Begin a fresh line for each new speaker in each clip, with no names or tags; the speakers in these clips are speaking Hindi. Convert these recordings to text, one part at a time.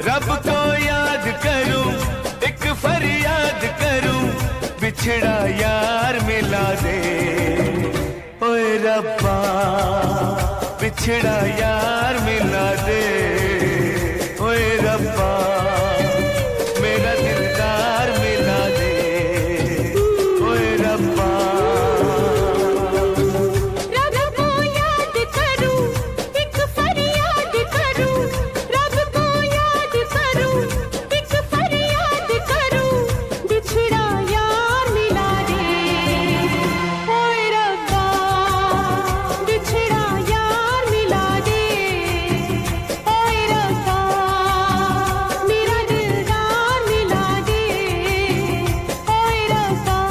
रब को याद करूं, एक फरियाद करूं, बिछड़ा यार मिला दे। ओए रब्बा बिछड़ा यार मिला दे। ओए रब्बा मेरा दिलदार मिला दे। ओए रब्बा
रब को याद करूं, एक फरियाद करूं, रब को याद करूं, एक फरियाद करूं, बिछड़ा यार मिला दे। ओए रब्बा बिछड़ा यार मिला दे। ओए रब्बा मेरा दिलदार मिला दे। ओए रब्बा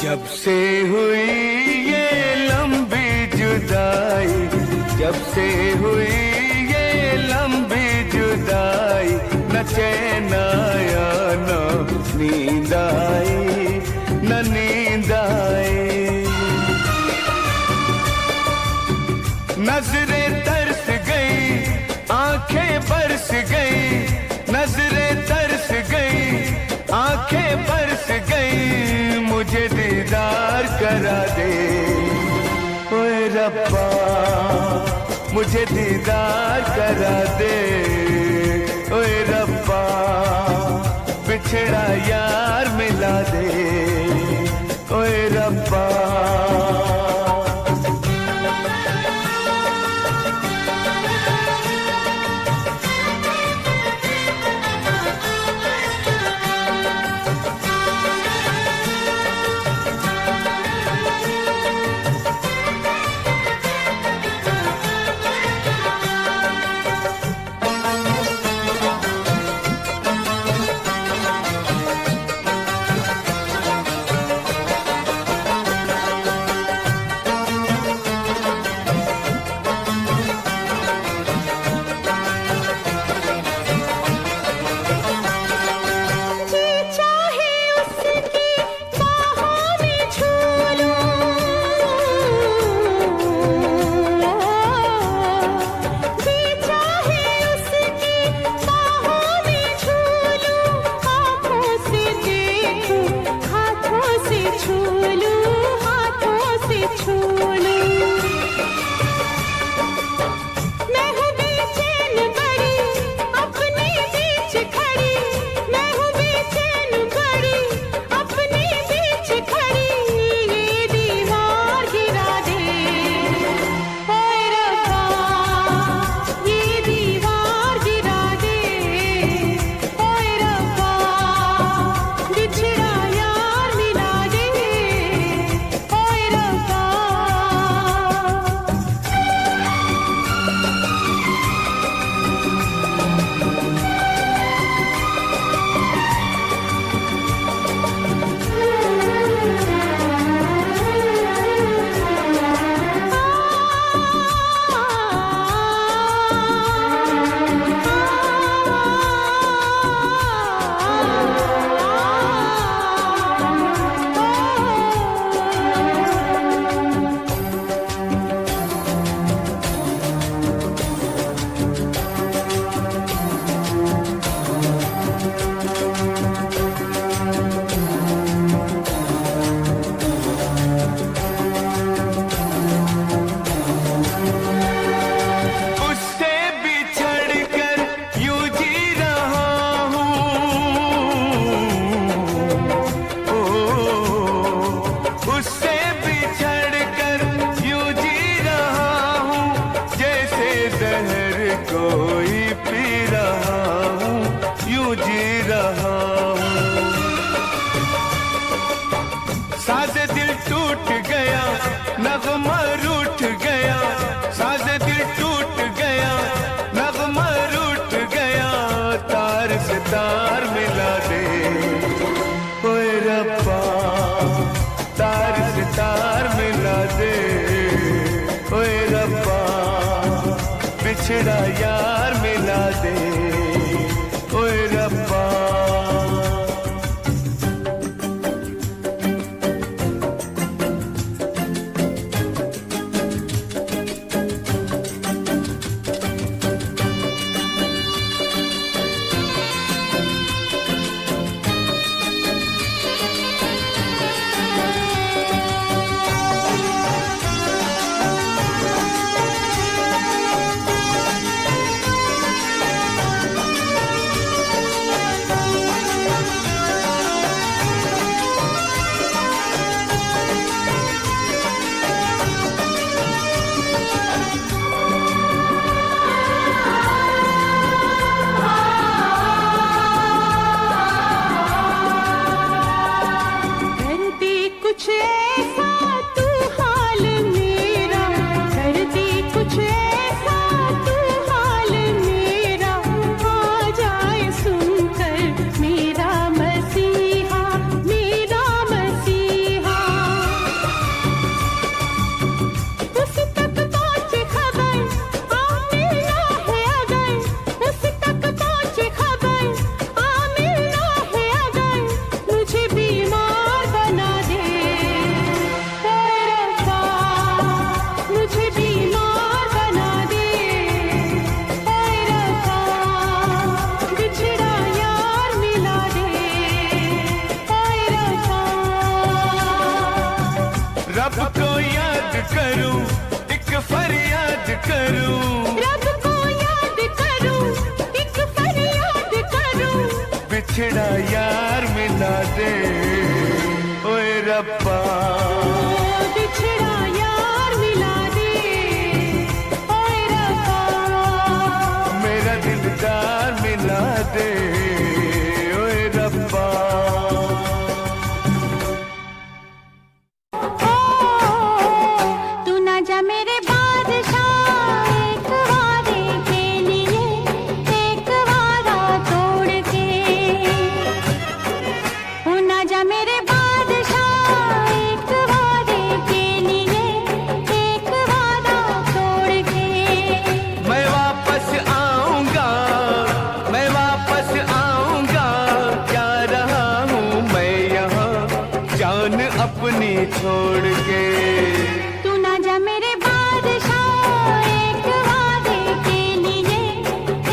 जब से हुई ये लंबी जुदाई, जब से हुई ये लंबी जुदाई, न चैन आया न नींद आई, न नींद आई। नजरें तरस गई, आंखें बरस गई, नजरें तरस गई, आंखें बरस गई, मुझे दीदार करा दे। ओए रब्बा मुझे दीदार करा दे। ओए रब्बा बिछड़ा यार मिला दे। ओए रब्बा
जी चाहे उसकी बाहों में झूलूं, जी चाहे उसकी बाहों में झूलूं, आँखों से देखूं, हाथों से छू लूं, हाथों से छू लूं। मैं हूँ बेचैन बड़ी अपने बीच खड़ी, मैं हूँ बेचैन बड़ी अपने बीच खड़ी, ये दीवार गिरा दे। ओए रब्बा ये दीवार गिरा दे। ओए रब्बा बिछड़ा यार मिला दे। ओए रब्बा
उससे बिछड़ कर यूं जी रहा हूँ। ओ, उससे बिछड़ कर यूं जी रहा हूँ, जैसे जहर कोई पी रहा हूँ, यूं जी रहा हूँ। साज दिल टूट गया, नगमा रूठ गया, साज दिल टूट गया, नगमा रूठ गया, तार से तार मिला दे। ओए रब्बा तार से तार मिला दे। ओए रब्बा बिछड़ा यार मिला दे ओए रब्बा।
कुछ ऐसा तू हाल मेरा, कर दे कुछ ऐसा तू हाल मेरा, आ जाए सुनकर मेरा मसीहा, मेरा मसीहा। उस तक पहुँचे खबर आ मिलना है अगर, उस तक पहुँचे खबर आ मिलना है अगर, मुझे बीमार बना दे मुझे बीमार बना दे रब्बा, बिछड़ा यार मिला दे रब्बा।
रब को याद करूं एक फरियाद करूं,
रब को याद करूं एक फरियाद करूं,
बिछड़ा यार मिला दे ओए रब्बा।
बिछड़ा यार मिला दे रब्बा,
मेरा दिलदार मिला दे ओए रब्बा।
तू ना जा मेरे बादशाह एक वादे के लिए, एक वादा तोड़ के। तू ना जा मेरे बादशाह एक वादे के लिए, एक वादा तोड़ के।
मैं वापस आऊंगा, मैं वापस आऊंगा, क्या रहा हूँ मैं यहाँ जान अपनी छोड़ के।
तू ना जा मेरे बादशाह एक वादे के लिए,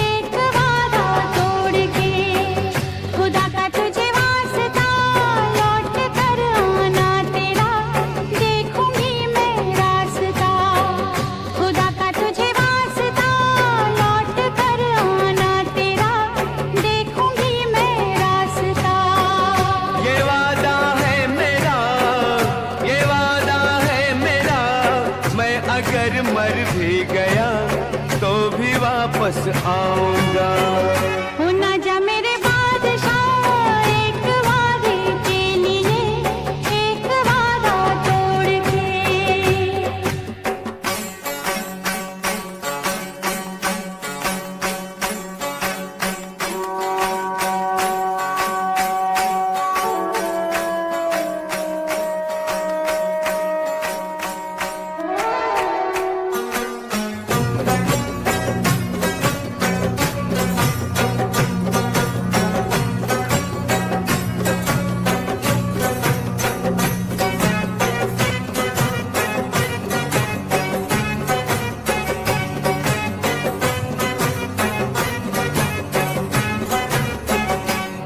एक वादा तोड़ के। खुदा का तुझे वास्ता लौट कर आना तेरा, देखूंगी मैं रास्ता। खुदा का तुझे वास्ता लौट कर आना तेरा, देखूंगी मैं रास्ता।
ये वादा है मेरा, ये वादा है मेरा, मैं अगर मर भी गया तो भी वापस आऊंगा।
हो ना जा मेरे बादशाह एक वादे के लिए, एक वादा तोड़ के।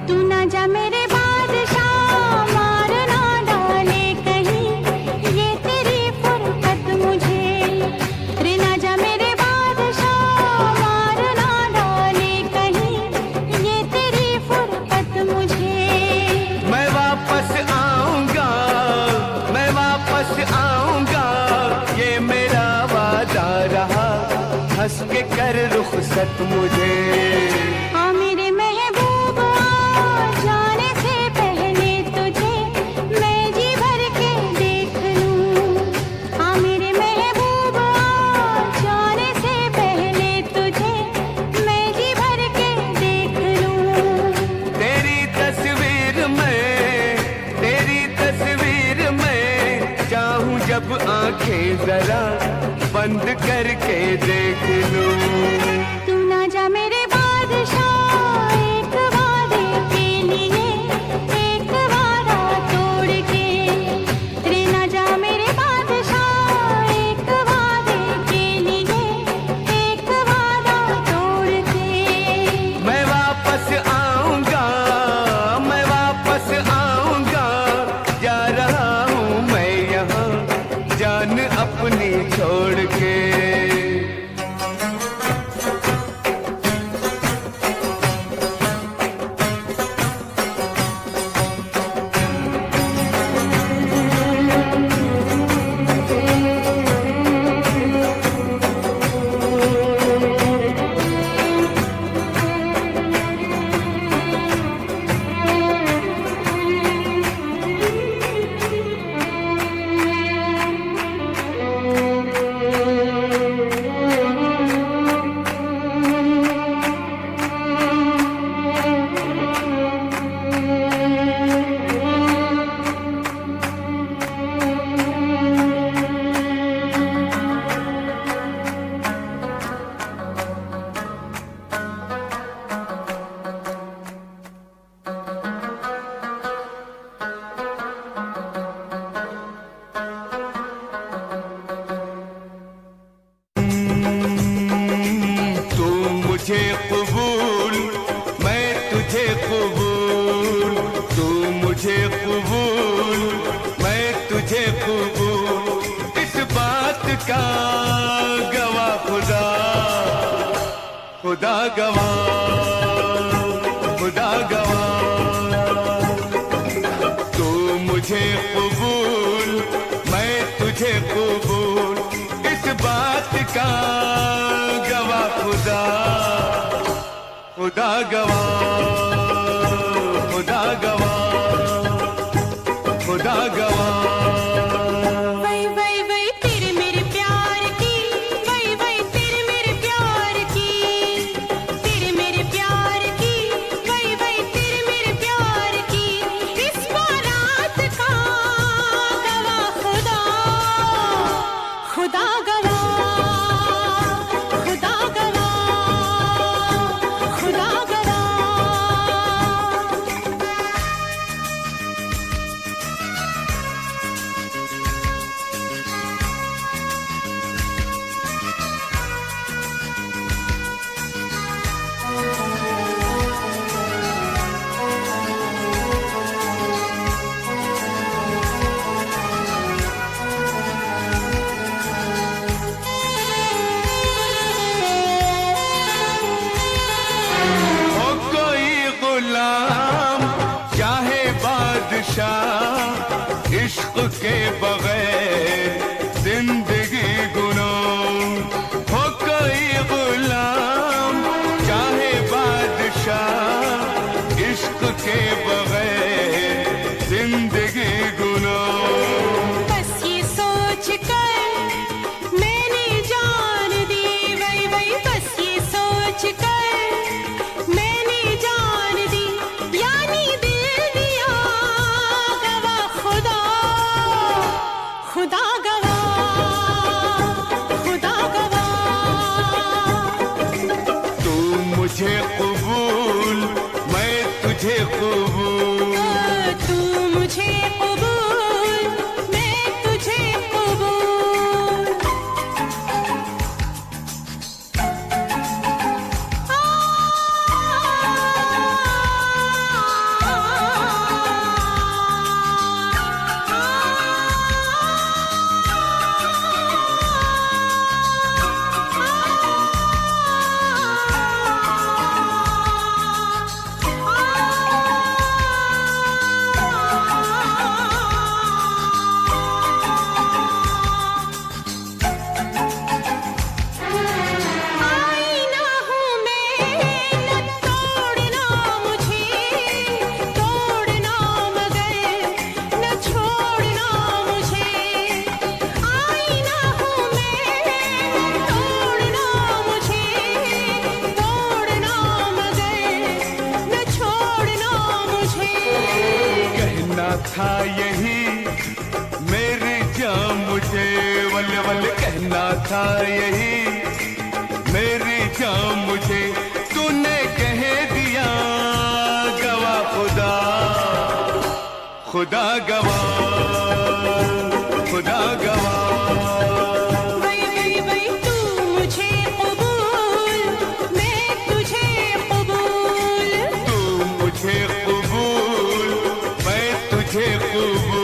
तू ना जा मेरे बादशाह मार ना डाले कहीं, ये तेरी फुर्सत मुझे। रे ना जा मेरे बादशाह मार ना डाले कहीं, ये तेरी फुर्सत मुझे।
मैं वापस आऊंगा, मैं वापस आऊंगा, ये मेरा वादा रहा, हंस के कर रुखसत मुझे।
आ मेरे महबूब आ जाने से पहले तुझे मैं जी भर के देख लूं। आ मेरे महबूब आ जाने से पहले तुझे मैं जी भर के देख लूं।
तेरी तस्वीर में चाहूं जब आंखें जरा बंद करके देख लूं। मुझे कबूल, मैं तुझे कबूल, तू मुझे कबूल, मैं तुझे कबूल, इस बात का गवाह खुदा, खुदा गवाह, खुदा गवाह। तू मुझे कबूल, मैं तुझे कबूल, इस बात का गवाह खुदा, खुदा गवाह, खुदा गवाह, खुदा गवाह।
वही वही वही तेरे मेरे प्यार की, वही वही तेरे मेरे प्यार की, तेरे मेरे प्यार की, वही वही तेरे मेरे प्यार की, इस बारात का गवाह खुदा, खुदा गवाह, खुदा गवाह, खुदा गवाह।
हो कोई गुलाम चाहे बादशाह, इश्क के बगैर जिंदगी गुनाह। हो कोई गुलाम चाहे बादशाह, इश्क के बगैर जिंदगी गुनाह।
बस ये सोच कर मैंने जान दी, वही वही बस ये सोच कर मैंने जान दी, यानी दिल दिया गवाह खुदा, खुदा गवाह, खुदा गवाह।
तू मुझे कबूल, मैं तुझे कबूल,
तू मुझे कबूल, मैं तुझे कबूल। आईना हूँ मैं, न तोड़ना मुझे, तोड़ना मगर न छोड़ना मुझे। आईना हूँ मैं, न तोड़ना मुझे, तोड़ना मगर न छोड़ना मुझे।
कहना था यही मेरी जान मुझे, वल वल कहना था यही मेरी जान मुझे, तूने कह दिया गवाह खुदा, खुदा गवाह, खुदा गवाह।
वही वही वही तू मुझे कबूल, मैं तुझे कबूल,
तू मुझे कबूल, मैं तुझे कबूल।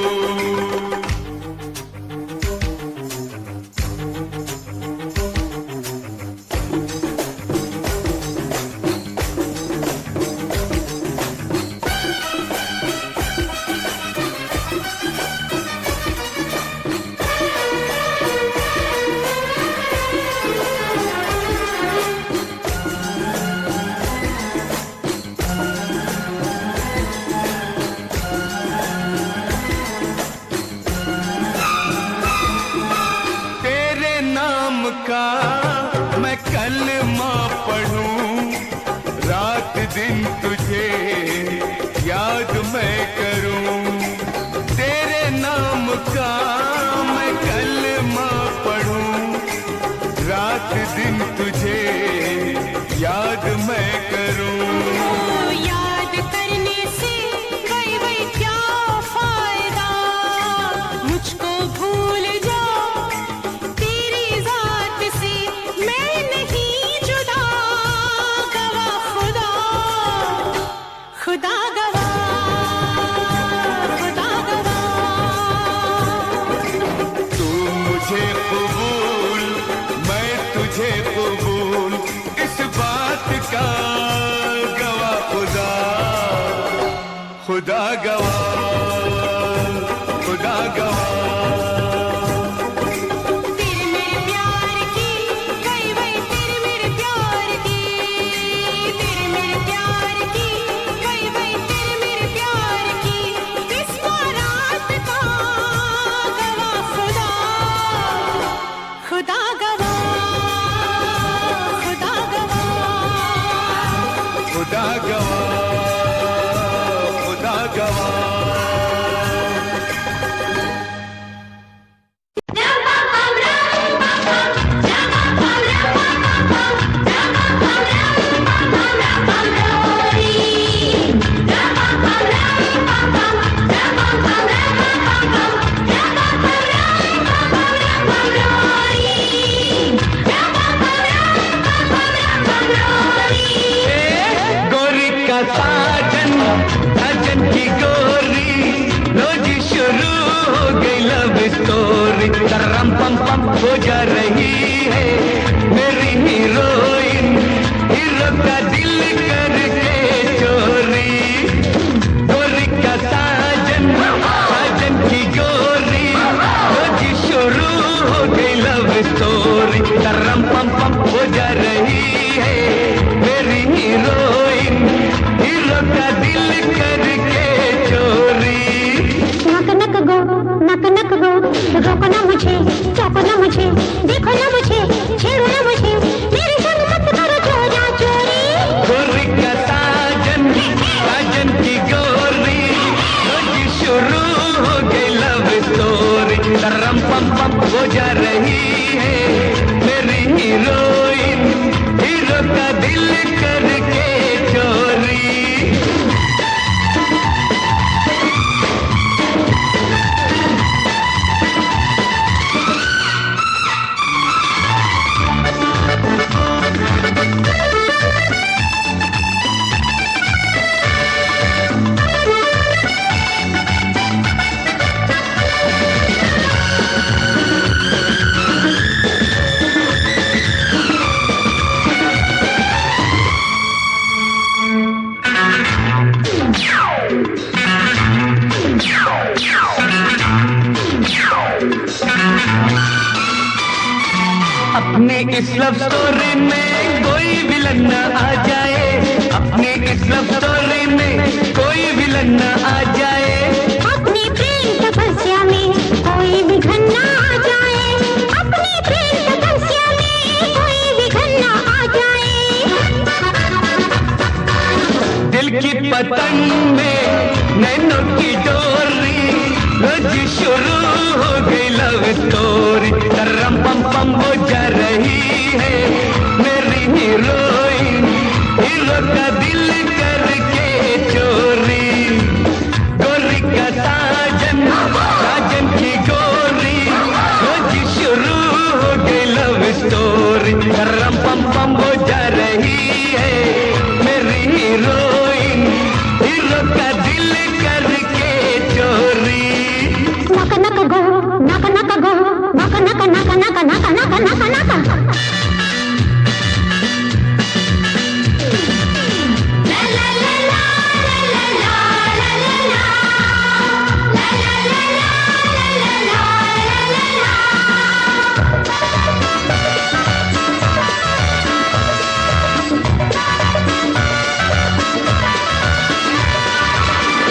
का मैं कलमा पढ़ूं, रात दिन तुझे याद मैं करूं। तेरे नाम का मैं कलमा पढ़ूं, रात दिन तुझे याद मैं करूं।
याद करने से वही वही क्या फायदा, मुझको भूल जा तेरी जात से मैं नहीं जुदा
खुदा गवाह, खुदा गवाह।
तेरे मेरे प्यार की गई वही तेरे मेरे प्यार की, तेरे मेरे प्यार की गई वही तेरे मेरे प्यार की, इस बारात का गवाह खुदा, खुदा गवाह, खुदा गवाह,
खुदा गवाह, खुदा गवाह। गोरी का साजन, साजन की गोरी, रोजी शुरू हो गई लव स्टोरी। तरम पम पम हो जा रही है मेरी हीरोइन, हीरो का दिल करके चोरी। गोरी का साजन, साजन की गोरी, रोजी शुरू हो गई लव स्टोरी। तरम पम पम हो जा रही है मेरी हीरोइन, हीरो का दिल करके चोरी।
नक नक गो, नक नक गो, रोको ना मुझे, चौको ना मुझे, देखो ना मुझे, छेड़ो ना मुझे, मेरे संग मत करो चोरा चोरी।
गोरी का साजन, साजन की गोरी, रोजी शुरू हो गई लव स्टोरी। तरम पम पम हो जा रही है मेरी हीरोइन, हीरो का दिल करके चोरी। अपने इस लव स्टोरी में कोई विलन न आ जाए, अपने इस लव स्टोरी में कोई विलन न आ जाए।
अपनी प्रेम तपस्या में कोई विघन ना आ जाए, अपनी प्रेम तपस्या में कोई विघन ना आ जाए।
दिल की पतंग में नैनों की डोरी, रोज शुरू हो गई लव स्टोरी। तरम पम पम हो जा रही है मेरी हीरोइन, हीरो का दिल करके चोरी। गोरी का साजन, साजन की गोरी, रोज शुरू हो गई लव स्टोरी। तरम पम पम हो जा रही है मेरी हीरोइन, हीरो का दिल करके चोरी।
नक नक गो, नक नक गो, नक नक नक नक नक नक नक नक। ला ला ला ला ला ला ला ला ला, ला ला ला ला ला ला ला ला।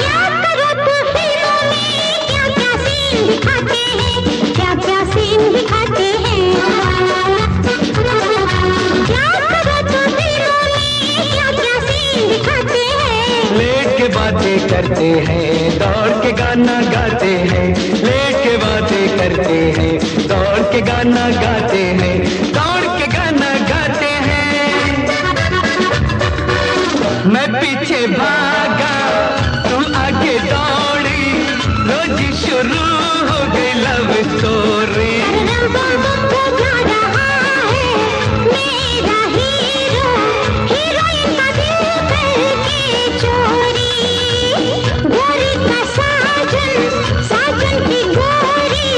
याद करो तो फिल्मों में क्या क्या सीन दिखाते हैं, क्या क्या सीन दिखाते हैं। याद करो तो फिल्मों में क्या क्या सीन दिखाते हैं।
लेट के बातें करते हैं, दौड़ के गाना गाते हैं। लेट के बातें करते हैं, दौड़ के गाना गाते हैं, दौड़ के गाना गाते हैं। मैं पीछे भागा, तू आगे दौड़ी, रोज शुरू हो गई लव स्टोरी।
हो जा रहा है मेरा हीरो, हीरोइन का दिल करके चोरी। गोरी का साजन, साजन की गोरी,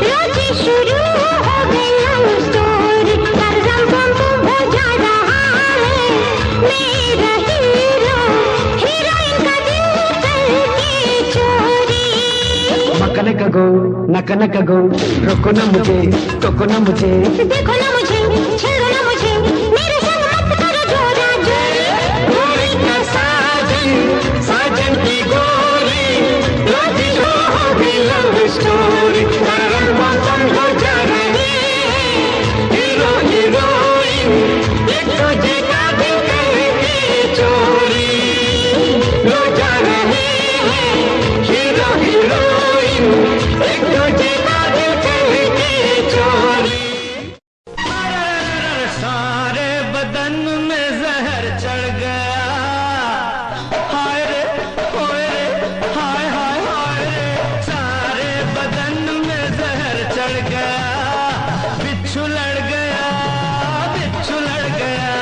रोज शुरू हो गई लव स्टोरी। तरम पम हो जा रहा है मेरा हीरो,
न कगो, रोको न मुझे, टोको न मुझे,
देखो ना मुझे, छेड़ो ना मुझे, मेरे संग मत करो जोरा जोरी।
गोरी का साजन, साजन की गोरी, लगी जो होगी लव स्टोरी, तरम पसंद हो जा रही है, हीरो हीरोइन, एक दूजे का दिल करके चोरी, लो जा रही है, हीरो हीरोइन, एक दूजे का दिल करके चोरी। सारे बदन में जहर चढ़ गया, हाय रे होए रे, हाय हाय हाय रे, सारे बदन में जहर चढ़ गया, बिच्छू लड़ गया, बिच्छू लड़ गया,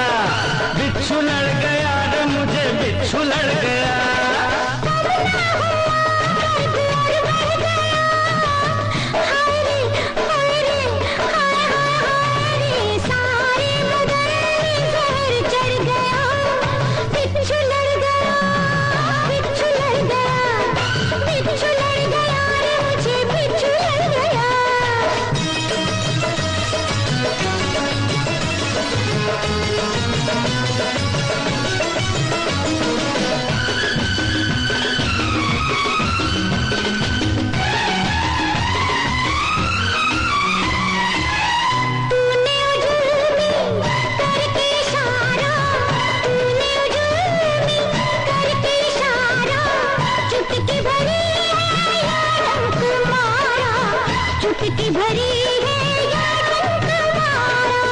बिच्छू लड़ गया रे, मुझे बिच्छू लड़ गया।
चुटकी भरी है या रंग मारा,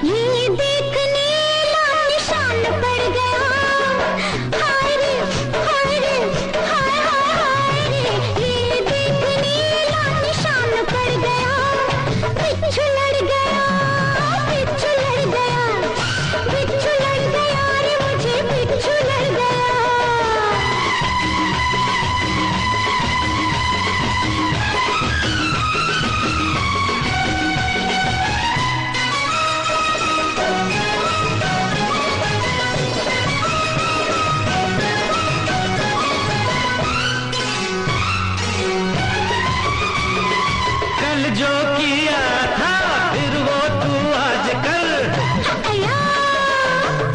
ये देखने ला निशान पड़ गया, हाय रे हाय रे हाय हाय हाय रे, ये देखने ला निशान पड़ गया, बिच्छू लड़ गया, बिच्छू लड़ गया, बिच्छू लड़ गया रे, मुझे बिच्छू लड़ गया। कल जो किया था फिर वो तू आज कर,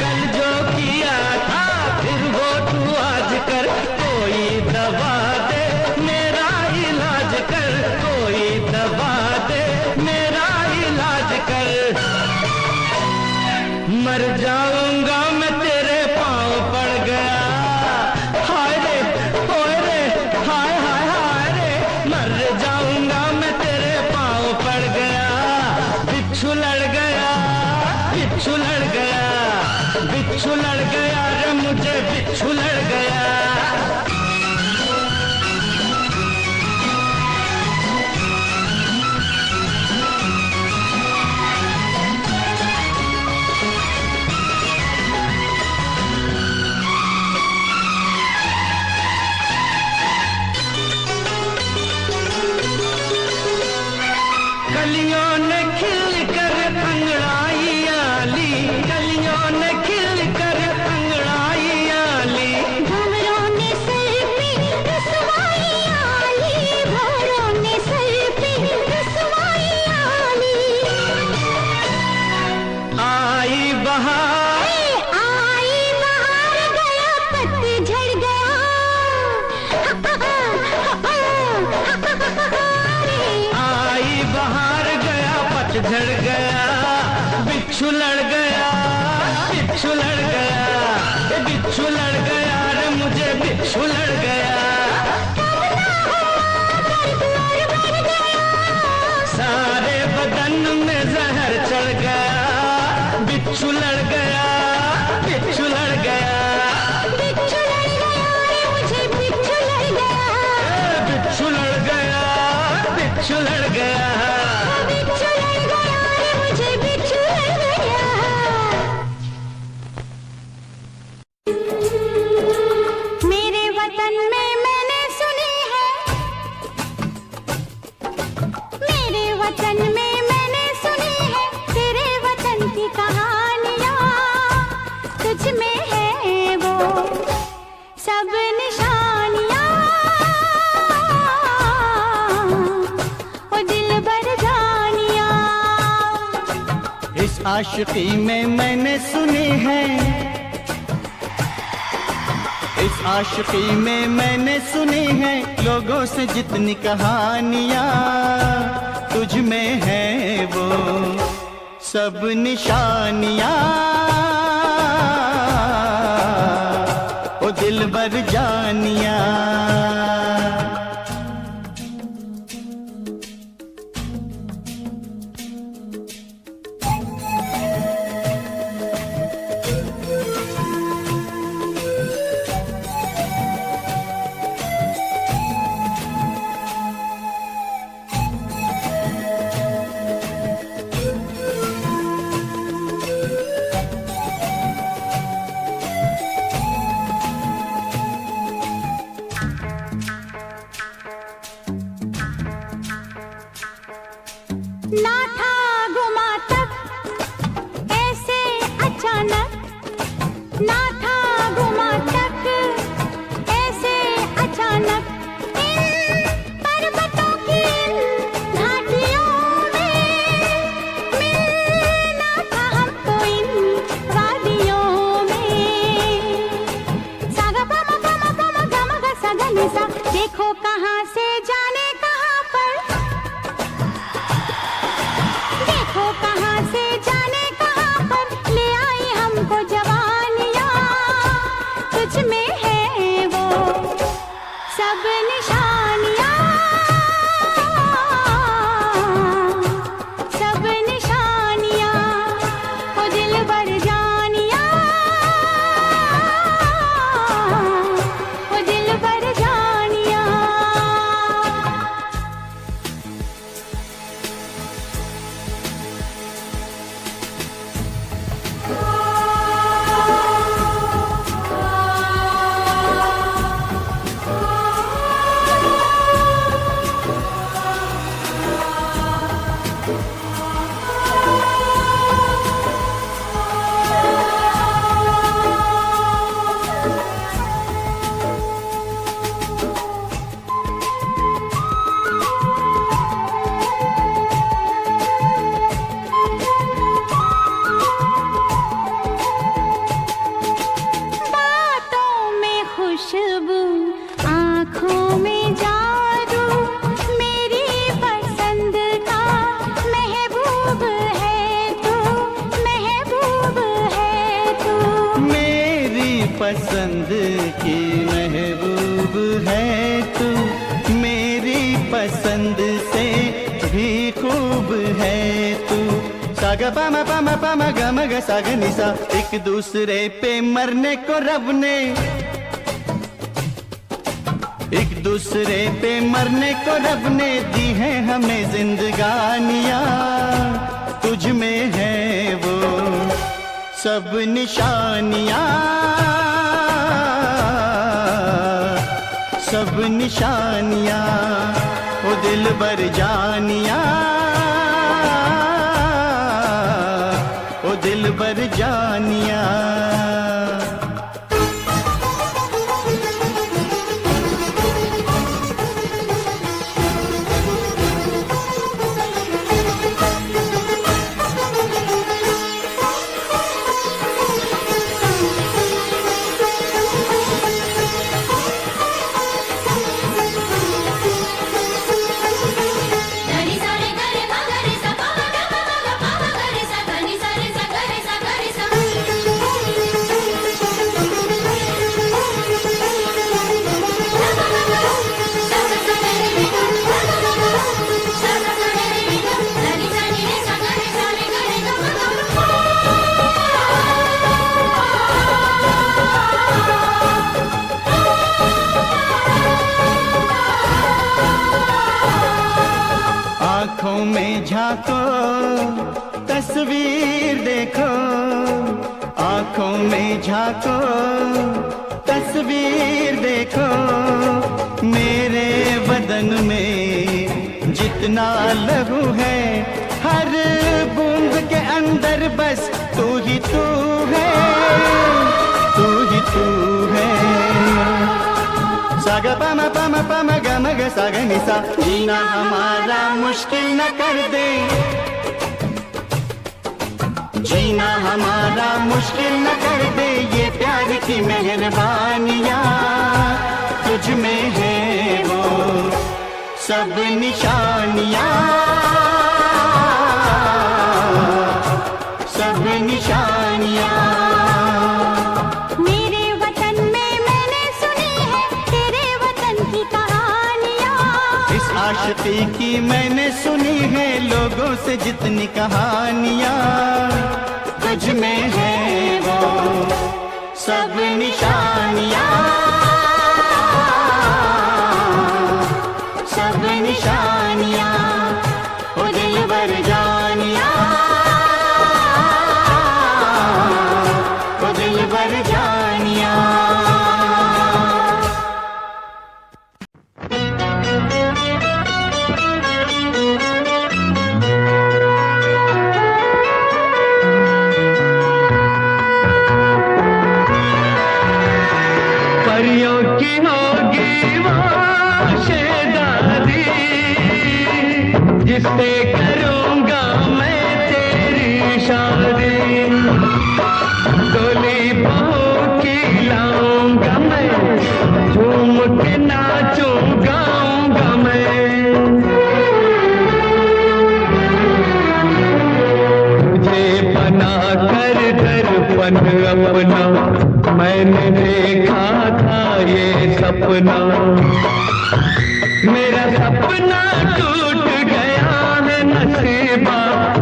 कल जो किया था फिर वो तू आज कर, कोई दवा दे मेरा इलाज कर, कोई दवा दे मेरा इलाज कर, मर जाऊंगा मैं तेरे पाँव पड़ गया, हाय रे होए रे, हाय हाय हाय रे, मर जाऊंगा मैं तेरे पाँव पड़ गया, बिच्छू लड़ गया, बिच्छू लड़ गया, बिच्छू लड़ गया रे, मुझे बिच्छू लड़ गया। कलियों ने खिल कर अंगड़ाई आली, कलियों ने खिल कर अंगड़ाई आली, भंवरों ने सर पे रसवाई आली, भंवरों ने सर पे रसवाई आली, आई बहार, आई बहार गया पतझड़ गया, आई बहार गया पतझड़ गया, बिच्छू लड़ गया, बिच्छू लड़ गया, बिच्छू लड़ गया रे, मुझे बिच्छू लड़ गया। सारे बदन में जहर चढ़ गया, बिच्छू लड़ गया, बिच्छू लड़ गया, बिच्छू लड़ गया रे, मुझे बिच्छू लड़ गया, बिच्छू लड़ गया, बिच्छू लड़ गया, बिच्छू लड़ गया रे, मुझे बिच्छू लड़ गया। मेरे वतन में मैंने सुनी है, मेरे वतन में मैंने सुनी है, तेरे वतन की कहानियाँ,
आशिकी में मैंने सुनी है, इस आशिकी में मैंने सुनी है लोगों से जितनी कहानियां, तुझ में है वो सब निशानियां। ओ दिलबर जानिया,
ना था गुमा तक ऐसे अचानक, ना था गुमा तक ऐसे अचानक, इन पर्वतों की घाटियों में मिलना था हमको इन वादियों में। सागा पमा पमा पमा गमा गा सा गा नि सा, देखो कहाँ से जाने कहाँ पर, देखो कहाँ से जाने कहाँ पर ले आई हमको जवानियाँ। तुझ में है वो सब निशानियाँ, सब निशानियाँ। ओ दिलबर जानिया, ओ दिलबर जानिया। बातों में खुशबू, आँखों में जादू, मेरी पसंद का महबूब है तू, महबूब है तू।
मेरी पसंद की महबूब है तू, मेरी पसंद से भी खूब है तू। सागा पामा पामा पामा गम ग साग निसा, एक दूसरे पे मरने को रब ने, एक दूसरे पे मरने को रब ने दी है हमें जिंदगानियां। तुझ में है वो सब निशानियां, सब निशानियां। ओ दिलबर जानिया, ओ दिलबर जानिया।
गरी सारे गरे मा गरे सा पा गा मा गा पा गा गरे सा गनी सारे सा गरे सा गरे सा।
आँखों में झांको तस्वीर देखो, आँखों में झांको तस्वीर देखो। मेरे बदन में जितना लहू है, हर बूंद के अंदर बस तू ही तू है, तू ही तू है। सागा पामा पामा पामा गा मा गा सा गा नि सा, जीना हमारा मुश्किल न कर दे, जीना हमारा मुश्किल न कर दे ये प्यार की मेहरबानियाँ, तुझ में है वो सब निशानियाँ, सब निशानियाँ।
मेरे वतन में मैंने सुनी है तेरे वतन की कहानियाँ,
इस आशिकी की मैंने सुनी है लोगों से जितनी कहानियाँ, तुझ में है वो सब निशानियाँ, सब निशानियाँ। ओ दिलबर जानिया, ओ दिलबर जानिया।
परियों की होगी वो शेदारी, जिससे करूँगा मैं तेरी शादी, डोली बहू की लाऊंगा मैं, झूम के नाचूं गाऊंगा मैं, तुझे बना कर दर्पण अपना मैंने देखा था ये सपना, मेरा सपना टूट गया है नसीबा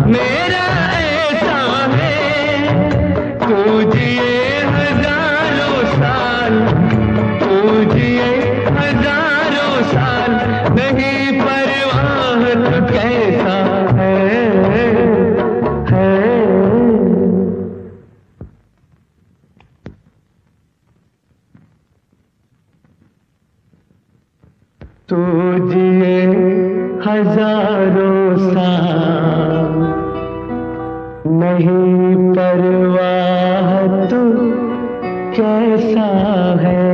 मेरा ऐसा है, तू जिए हजारों साल, तू जिए हजारों साल, नहीं परवाह तो कैसा है। तू जिए हजारों साल, नहीं परवाह तू कैसा है।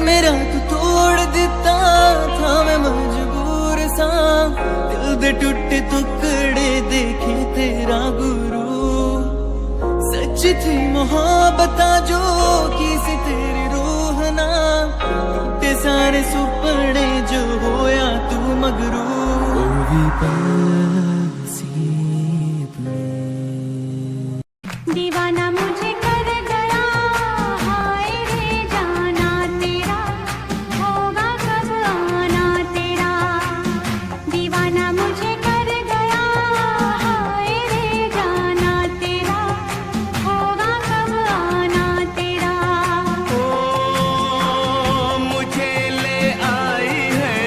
मेरा तू तोड़ दिता था मैं मजबूर सा, दिल दे टूटे टुकड़े देखे तेरा गुरु, सच थी मोहब्बत जो की सी तेरी रूह ना, टूटे सारे सुपने जो होया तू मगरू।
दीवाना मुझे कर गया, हाय रे जाना तेरा, होगा कब आना तेरा। दीवाना मुझे कर गया, हाय रे जाना तेरा, होगा कब आना तेरा।
ओ मुझे ले आई है,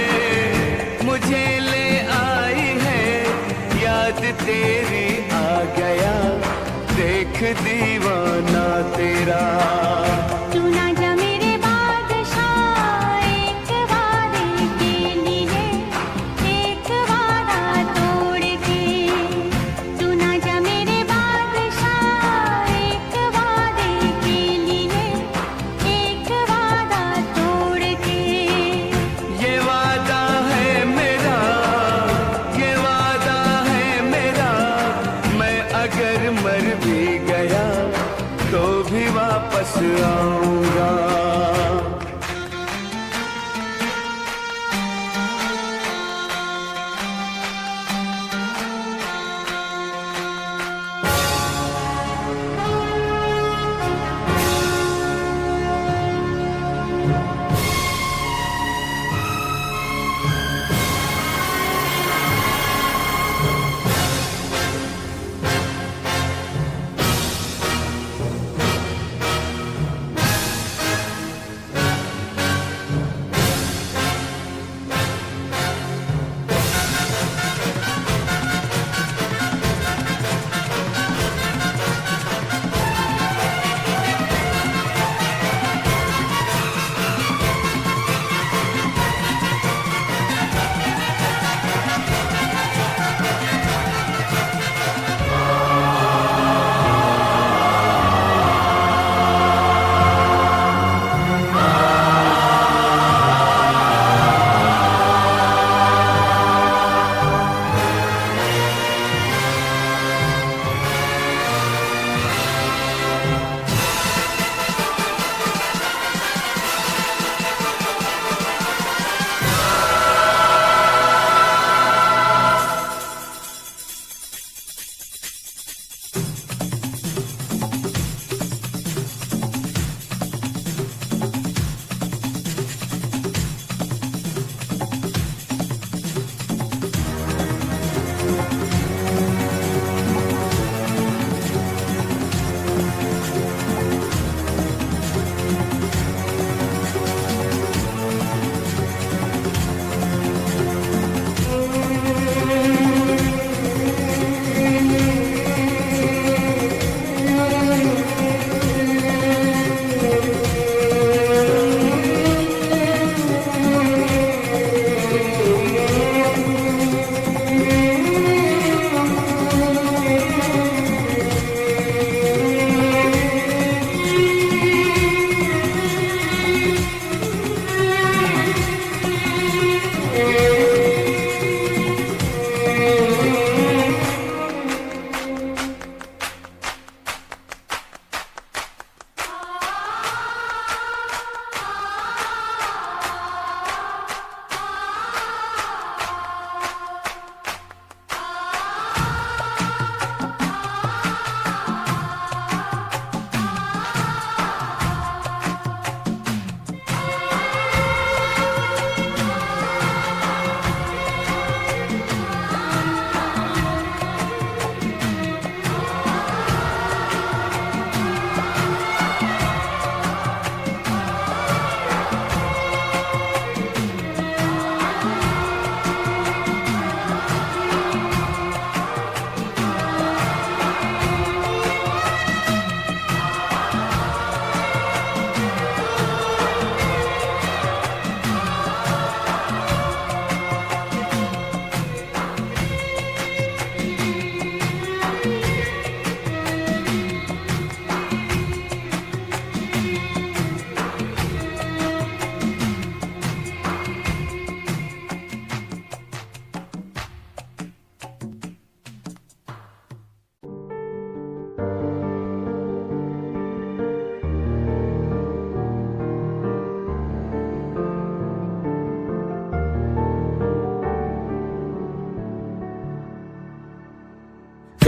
मुझे ले आई है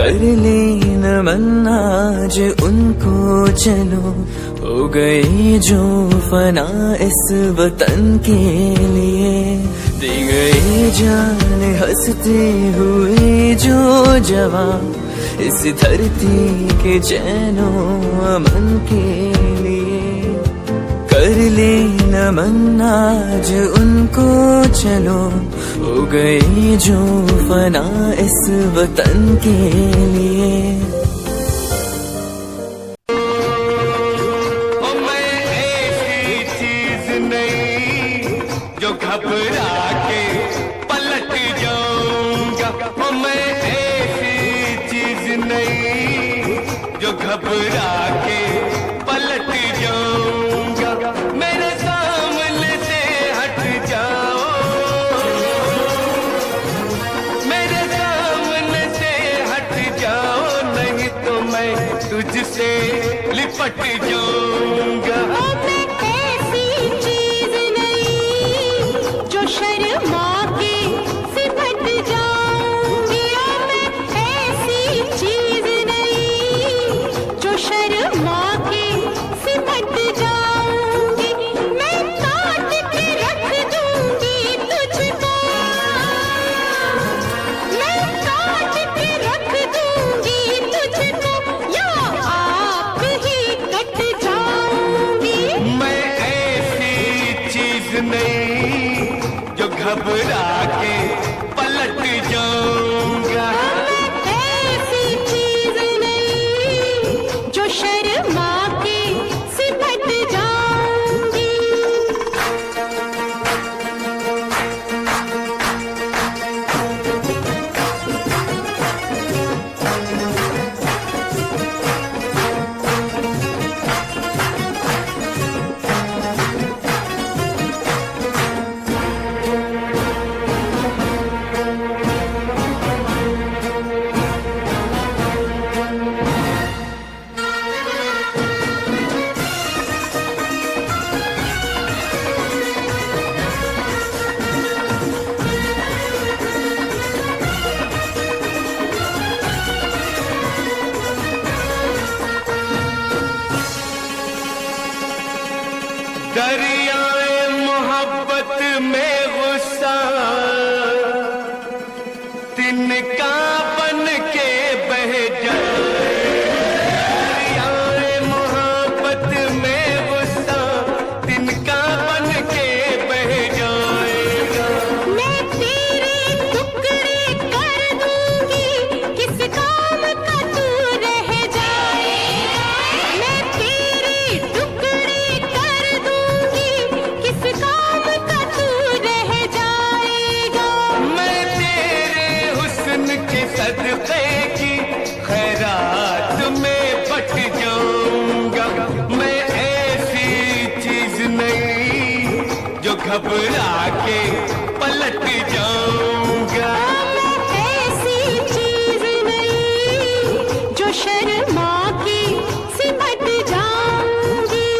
कर ले नमन आज उनको चलो, हो गई जो फना इस वतन के लिए, दी गई जान हंसते हुए जो जवान इस धरती के चैनो अमन के लिए। कर ले नमन आज उनको चलो, हो गई जो फना इस वतन के लिए।
ओ मैं ऐसी चीज नहीं जो घबरा के पलट जाऊंगा। ओ मैं ऐसी चीज नहीं जो घबरा के पलट जाऊंगा। मेरे सामने से हट जाओ, मेरे सामने से हट जाओ, नहीं तो मैं तुझसे लिपट जाऊंगा।
मैं ऐसी चीज नहीं जो शर्मा के सिमट जाऊंगी। मैं ऐसी चीज नहीं जो शर्मा के सिमट जाऊंगी। मैं काट के रख दूंगी तुझको, मैं काट के रख दूंगी तुझको, या आप ही कट जाऊंगी।
मैं ऐसी चीज नहीं जो घबरा के पलट जाऊंगा।
मैं ऐसी चीज नहीं जो शर्मा के सिमट जाऊंगी।
दरियाए मोहब्बत में गुस्सा तिनका बन के बह जाए। दरियाए मोहब्बत में गुस्सा तिनका बन के बह जाएगा।
मैं तेरे टुकड़े कर दूंगी, किस काम का तू रह जाए। मैं तेरे टुकड़े कर दूंगी, किस काम का तू रह जाएगा।
मैं तेरे हुस्न के सदक़े की खैरात में बट जाऊंगा। मैं ऐसी चीज नहीं जो घबरा के पलट जाऊंगा।
मैं ऐसी चीज नहीं जो शर्मा के सिमट जाऊंगी।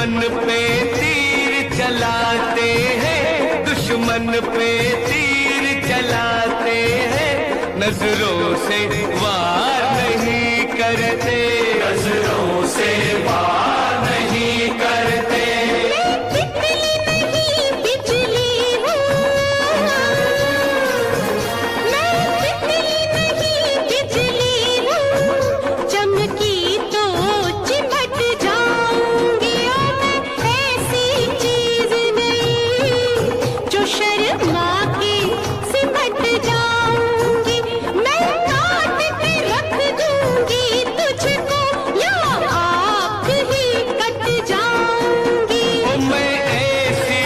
दुश्मन पे तीर चलाते हैं, दुश्मन पे तीर चलाते हैं, नजरों से वार नहीं करते, नजरों से वार नहीं करते।
तितली नहीं बिजली हूँ, मैं तितली नहीं बिजली हूँ, चमकी तो चिमट जाऊंगी। और मैं ऐसी चीज नहीं जो शर्मा के सिमट जाऊंगी। मैं काट के रख दूंगी तुझको, या आप ही कट जाऊंगी।
ओ मैं ऐसी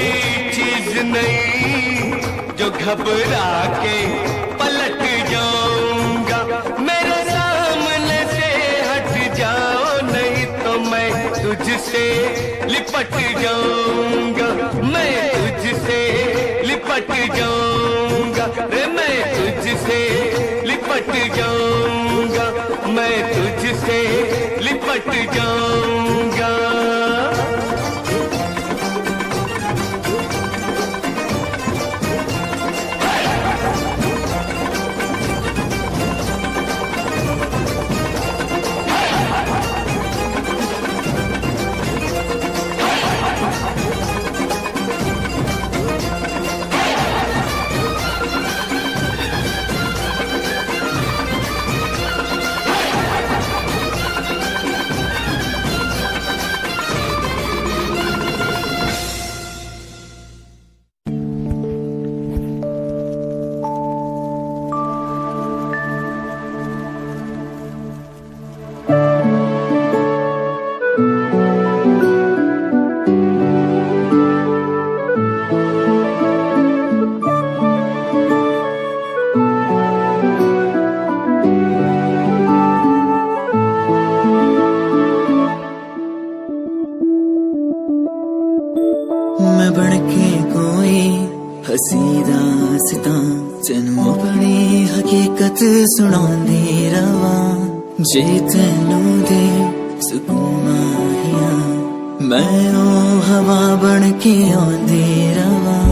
चीज नहीं जो घबरा के पलट जाऊंगा। मेरे सामने से हट जाओ, नहीं तो मैं तुझसे लिपट जाऊंगा, मैं तुझसे लिपट जाऊंगा रे, मैं तुझसे लिपट जाऊंगा, मैं तुझसे लिपट जाऊंगा।
मैं बनके कोई हसी दास्तां तैनू अपनी हकीकत सुणांदी रवां। जे तैनू दे सुकून माहिया, मैं ओ हवा बनके आंदी रवां।